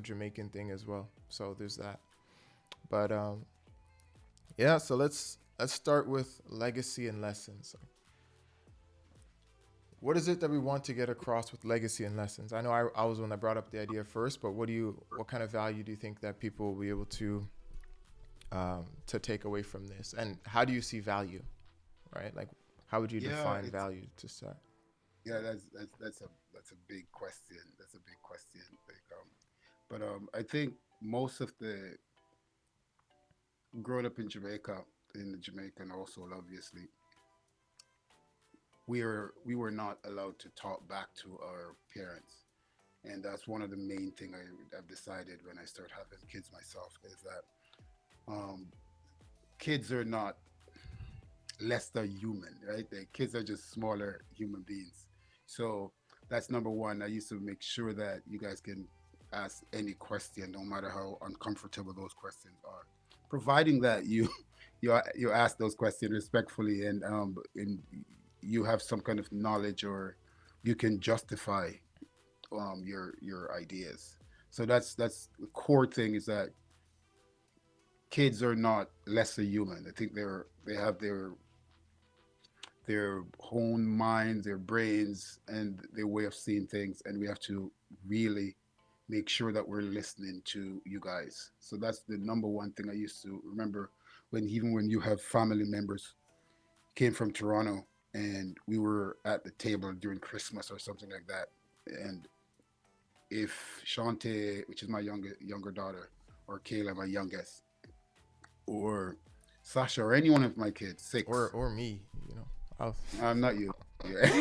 Jamaican thing as well. So there's that. But yeah, so let's start with legacy and lessons. What is it that we want to get across with legacy and lessons? I know I was the one that brought up the idea first, but what kind of value do you think that people will be able to take away from this? And how do you see value, right? Like, how would you Yeah, define it's value to start? yeah, that's a big question. That's a big question. But I think most of the growing up in Jamaica, in the Jamaican household, obviously, we were not allowed to talk back to our parents, and that's one of the main thing I've decided when I start having kids myself is that um, kids are not less than human, right? The kids are just smaller human beings. So that's number one. I used to make sure that you guys can ask any question, no matter how uncomfortable those questions are, providing that you ask those questions respectfully and you have some kind of knowledge or you can justify your ideas. So that's the core thing is that kids are not lesser human. I think they have their own minds, their brains, and their way of seeing things. And we have to really make sure that we're listening to you guys. So that's the number one thing I used to remember when even when you have family members came from Toronto and we were at the table during Christmas or something like that. And if Shante, which is my younger daughter, or Kayla, my youngest, or Sasha, or any one of my kids, Or six, me, you know. I'll, I'm not you. let's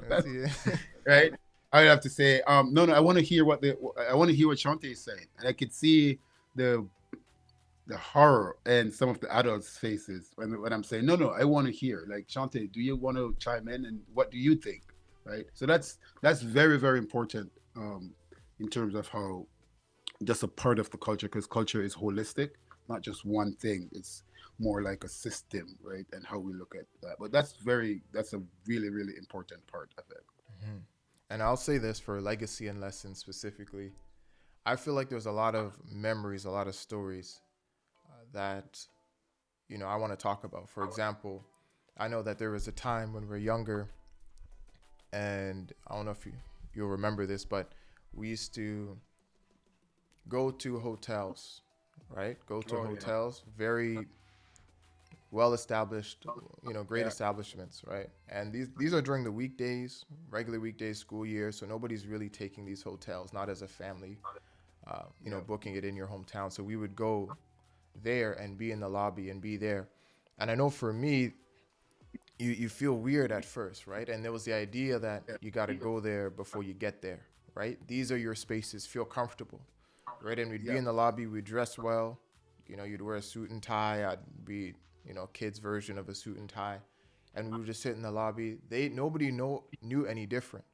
That's see it. right. I would have to say, no, no. I want to hear what Shante is saying, and I could see the the horror in some of the adults' faces when I'm saying, no, no, I want to hear. Like Shante, do you want to chime in, and what do you think? Right. So that's very very important in terms of how just a part of the culture because culture is holistic, not just one thing. It's more like a system, right? And how we look at that. But that's a really really important part of it. Mhm. And I'll say this for legacy and lessons specifically. I feel like there's a lot of memories, a lot of stories that I want to talk about. For example, I know that there was a time when we were younger, and I don't know if you'll remember this, but we used to go to hotels, right? Go to Oh yeah, hotels, very well established, great yeah, establishments, right? And these are during the weekdays, regular weekdays, school year, so nobody's really taking these hotels, not as a family, yeah, booking it in your hometown. So we would go there and be in the lobby and be there. And I know for me, you feel weird at first, right? And there was the idea that yeah, you got to go there before you get there, right? These are your spaces, feel comfortable, right? And we'd be yeah, in the lobby, we'd dress well, you'd wear a suit and tie. I'd be, kid's version of a suit and tie, and we would just sit in the lobby. Nobody knew any different,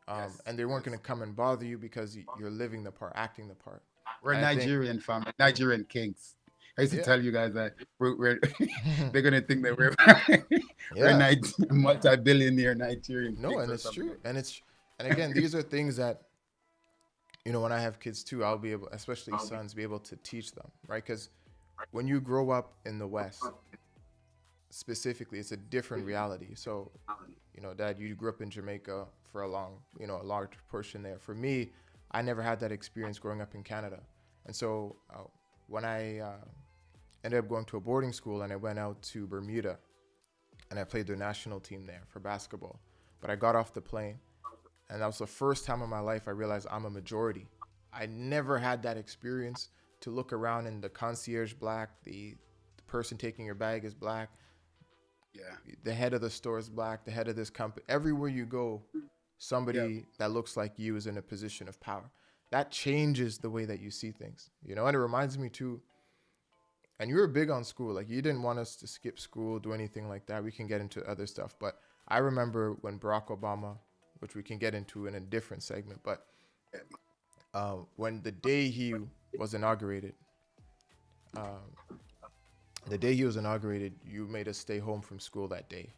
yes, and they weren't yes. gonna come and bother you because you're living the part, acting the part. We're And I think, Nigerian family, Nigerian kings. I used to yeah, tell you guys that we're they're gonna think that we're yeah, multi-billionaire Nigerian no, kings and or it's something true, like and again, these are things that when I have kids too, I'll be able, especially sons, be able to teach them, right? Because when you grow up in the West, specifically, it's a different reality. So, Dad, you grew up in Jamaica for a large portion there. For me, I never had that experience growing up in Canada, and so when I ended up going to a boarding school and I went out to Bermuda and I played their national team there for basketball, but I got off the plane and that was the first time in my life I realized I'm a majority. I never had that experience to look around and the concierge black, the person taking your bag is black, that. the head of the store is black, the head of this company. Everywhere you go, Yeah, somebody that looks like you is in a position of power. That changes the way that you see things, and it reminds me too. And you were big on school, like you didn't want us to skip school, do anything like that. We can get into other stuff, but I remember when Barack Obama, which we can get into in a different segment, but yeah, when was inaugurated, um, the day he was inaugurated, you made us stay home from school that day.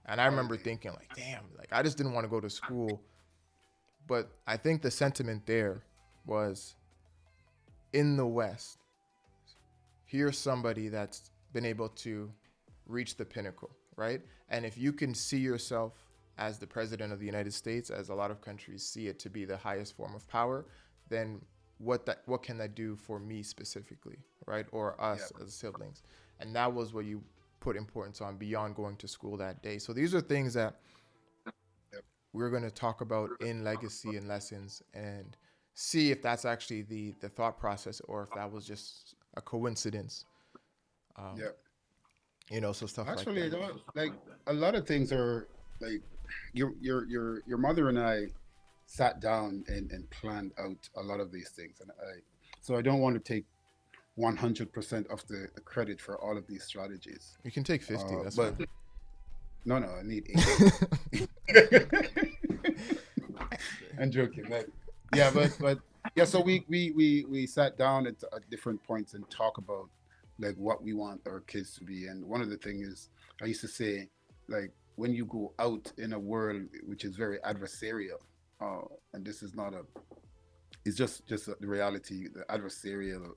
And I oh remember thinking, like, damn, like I just didn't want to go to school. But I think the sentiment there was in the West, here's somebody that's been able to reach the pinnacle, right? And if you can see yourself as the president of the United States, as a lot of countries see it to be the highest form of power, then what can that do for me specifically, right? Or us Yeah. as siblings? And that was what you put importance on beyond going to school that day. So these are things that Yep. we're going to talk about in legacy and lessons, and see if that's actually the thought process, or if that was just a coincidence. um, Yep. so stuff like Actually, that. like a lot of things are like your mother and I sat down and planned out a lot of these things, and I don't want to take 100% of the credit for all of these strategies. You can take 50, that's But fine. no, no, I need 80. I'm joking, but yeah, but yeah. So we sat down at different points and talk about like what we want our kids to be. And one of the things is, I used to say, like, when you go out in a world which is very adversarial, and this is not a, it's just the reality, the adversarial.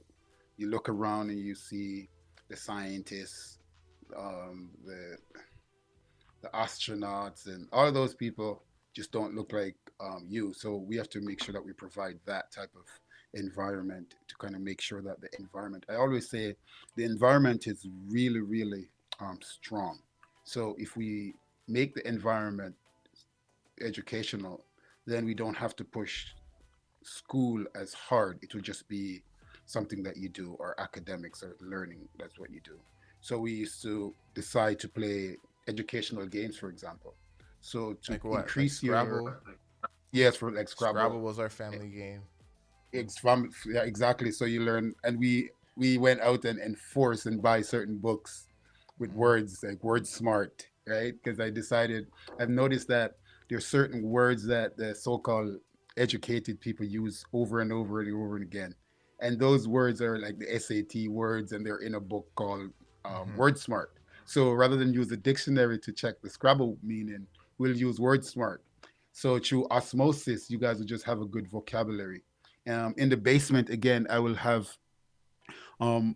You look around and you see the scientists, the astronauts, and all of those people just don't look like you. So we have to make sure that we provide that type of environment to kind of make sure that the environment. I always say the environment is really, really strong. So if we make the environment educational, then we don't have to push school as hard. It will just be something that you do, or academics or learning. That's what you do. So we used to decide to play educational games, for example. So to Like what? Like increase your, Scrabble? yes, for like Scrabble Scrabble, was our family game. yeah, exactly. So you learn, and we went out and enforce and buy certain books with Hmm. words like word smart, right? Because I decided, I've noticed that there's certain words that the so-called educated people use over and over and over and again, and those words are like the SAT words, and they're in a book called Hmm. Word Smart. So rather than use the dictionary to check the Scrabble meaning, we'll use Word Smart. So through osmosis, you guys will just have a good vocabulary. In the basement, again, I will have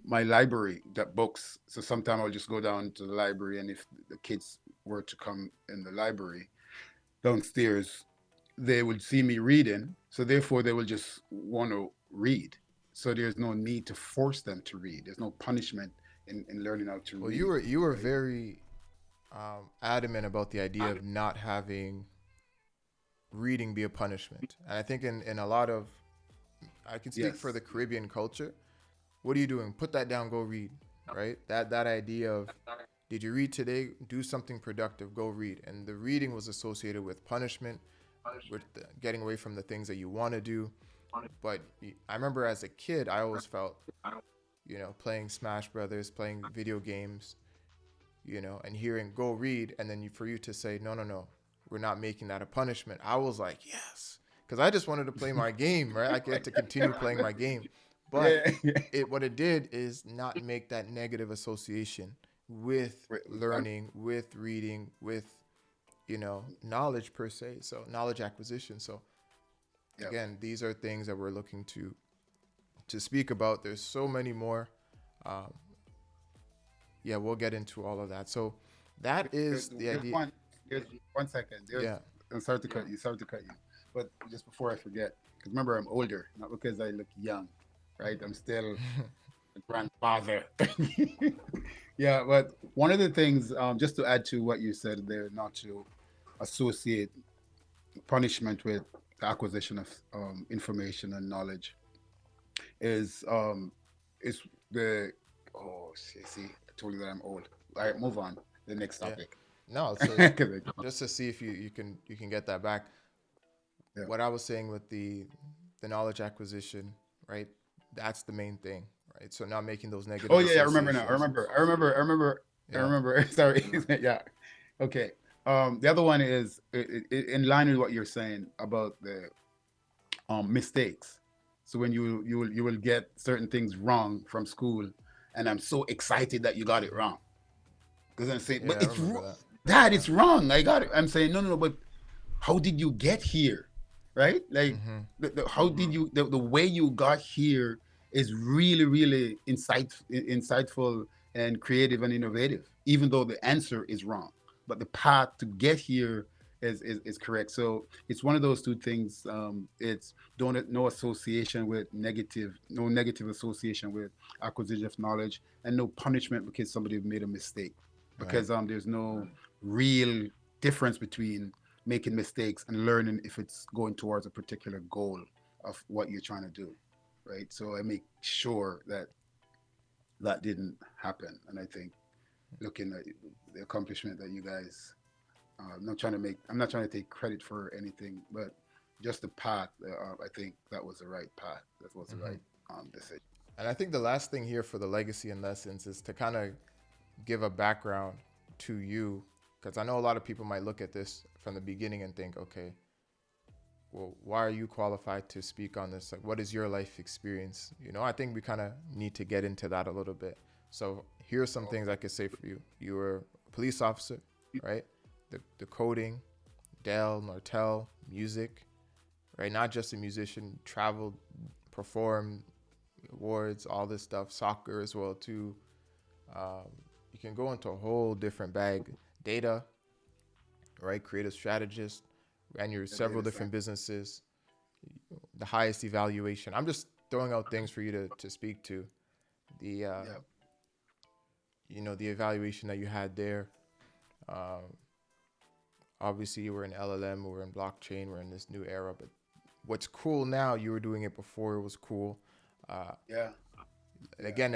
my library that books. So sometime I'll just go down to the library, and if the kids were to come in the library downstairs, they would see me reading. So therefore, they will just want to read. So there's no need to force them to read. There's no punishment in learning how to Well, read, you were right? very adamant about the idea of not having reading be a punishment. And I think in a lot of, I can speak for the Yes. Caribbean culture. What are you doing? Put that down. Go read. Right. That idea of, did you read today? Do something productive. Go read. And the reading was associated with punishment, with getting away from the things that you want to do. But I remember as a kid, I always felt, playing Smash Brothers, playing video games, and hearing go read, and then for you to say no, no, no, we're not making that a punishment. I was like, yes, because I just wanted to play my game, right? I get to continue playing my game, but Yeah. what it did is not make that negative association with Wait, learning, with reading, with knowledge per se. So knowledge acquisition. So yeah. again, these are things that we're looking to speak about. There's so many more. Um, yeah, we'll get into all of that. So that is the There's idea. one. There's 1 second. Yeah. I'm sorry to cut you. Sorry to cut you. But just before I forget, because remember, I'm older, not because I look young, right? I'm still a grandfather. Yeah, but one of the things, just to add to what you said there, not to associate punishment with the acquisition of information and knowledge, is is the, oh, see, I told you that I'm old. All right, move on. The next Yeah. topic. No, so 'Cause just to see if you can get that back. yeah. What I was saying with the knowledge acquisition, right? That's the main thing, right? So not making those Oh negative yeah, yeah, I remember now. I associations. remember. I remember. I remember. I Yeah. remember. Sorry. Yeah. Okay. The other one is in line with what you're saying about the mistakes. So when you will get certain things wrong from school, and I'm so excited that you got it wrong, because I'm saying, Yeah, but I it's remember that. Dad, Yeah. it's wrong. I got it. I'm saying, no, no, no. But how did you get here? right? Like Mm-hmm. how did you the way you got here is really really insightful and creative and innovative, even though the answer is wrong, but the path to get here is correct. So it's one of those two things. It's don't no association with negative, no negative association with acquisition of knowledge, and no punishment because somebody made a mistake, Right. because there's no real difference between making mistakes and learning if it's going towards a particular goal of what you're trying to do, right? So I make sure that that didn't happen, and I think looking at the accomplishment that you guys, I'm not trying to take credit for anything, but just the path. I think that was the right path. That was the Mm-hmm. right decision. And I think the last thing here for the legacy and lessons is to kind of give a background to you, because I know a lot of people might look at this from the beginning and think, okay, well, why are you qualified to speak on this? Like, what is your life experience? You know, I think we kind of need to get into that a little bit. So here are some things I could say for you. You were a police officer, right? The coding, Dell, Nortel, music, right? Not just a musician, traveled, performed, awards, all this stuff, soccer as well too. Um, you can go into a whole different bag. Data, right? Creative strategist, ran your The several data different science. businesses, the highest evaluation. I'm just throwing out things for you to speak to. The Yeah, the evaluation that you had there. Um, Obviously, we're in LLM, we're in blockchain, we're in this new era. But what's cool now, you were doing it before it was cool. Uh, yeah, and yeah. again,